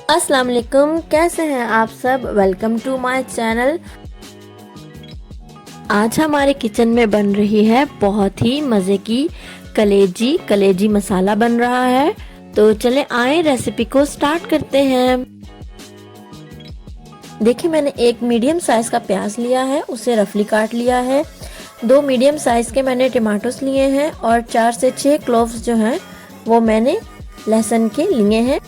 अस्सलाम वालेकुम, कैसे हैं आप सब। Welcome to my channel. आज हमारे किचन में बन रही है बहुत ही मज़े की कलेजी मसाला बन रहा है। तो चले आए रेसिपी को स्टार्ट करते हैं। देखिए, मैंने एक मीडियम साइज का प्याज लिया है, उसे रफली काट लिया है। 2 मीडियम साइज के मैंने टमाटोस लिए हैं और 4 से 6 क्लोव्स जो हैं वो मैंने लहसुन के लिए हैं।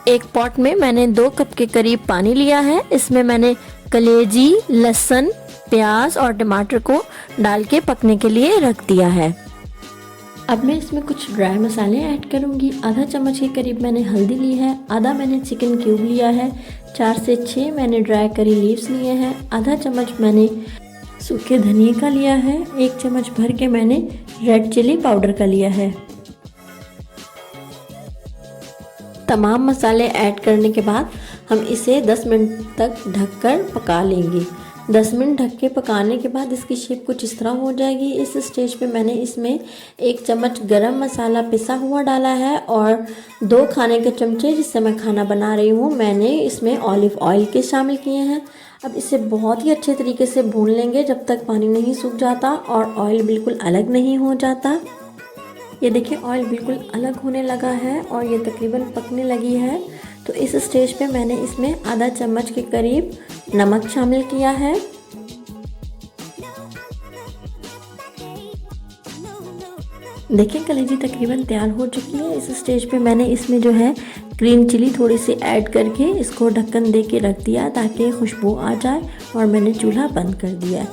एक पॉट में मैंने 2 कप के करीब पानी लिया है। इसमें मैंने कलेजी, लहसुन, प्याज और टमाटर को डाल के पकने के लिए रख दिया है। अब मैं इसमें कुछ ड्राई मसाले ऐड करूंगी। आधा चम्मच के करीब मैंने हल्दी ली है, आधा मैंने चिकन क्यूब लिया है, 4 से 6 मैंने ड्राई करी लीव्स लिए हैं, आधा चम्मच मैंने सूखे धनिया का लिया है, 1 चम्मच भर के मैंने रेड चिली पाउडर का लिया है। तमाम मसाले ऐड करने के बाद हम इसे 10 मिनट तक ढककर पका लेंगे। 10 मिनट ढक के पकाने के बाद इसकी शेप कुछ इस तरह हो जाएगी। इस स्टेज पे मैंने इसमें 1 चम्मच गरम मसाला पिसा हुआ डाला है और 2 खाने के चमचे, जिससे मैं खाना बना रही हूँ, मैंने इसमें ऑलिव ऑयल के शामिल किए हैं। अब इसे बहुत ही अच्छे तरीके से भून लेंगे जब तक पानी नहीं सूख जाता और ऑयल बिल्कुल अलग नहीं हो जाता। ये देखिए, ऑयल बिल्कुल अलग होने लगा है और ये तकरीबन पकने लगी है। तो इस स्टेज पे मैंने इसमें आधा चम्मच के करीब नमक शामिल किया है। देखिए, कलेजी तकरीबन तैयार हो चुकी है। इस स्टेज पे मैंने इसमें जो है ग्रीन चिली थोड़ी सी ऐड करके इसको ढक्कन दे के रख दिया ताकि खुशबू आ जाए और मैंने चूल्हा बंद कर दिया।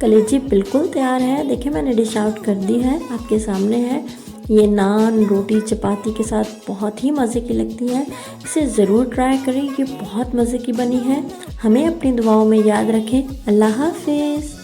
कलेजी बिल्कुल तैयार है। देखिए, मैंने डिश आउट कर दी है, आपके सामने है। ये नान, रोटी, चपाती के साथ बहुत ही मज़े की लगती है। इसे ज़रूर ट्राई करें, ये बहुत मज़े की बनी है। हमें अपनी दुआओं में याद रखें। अल्लाह हाफिज़।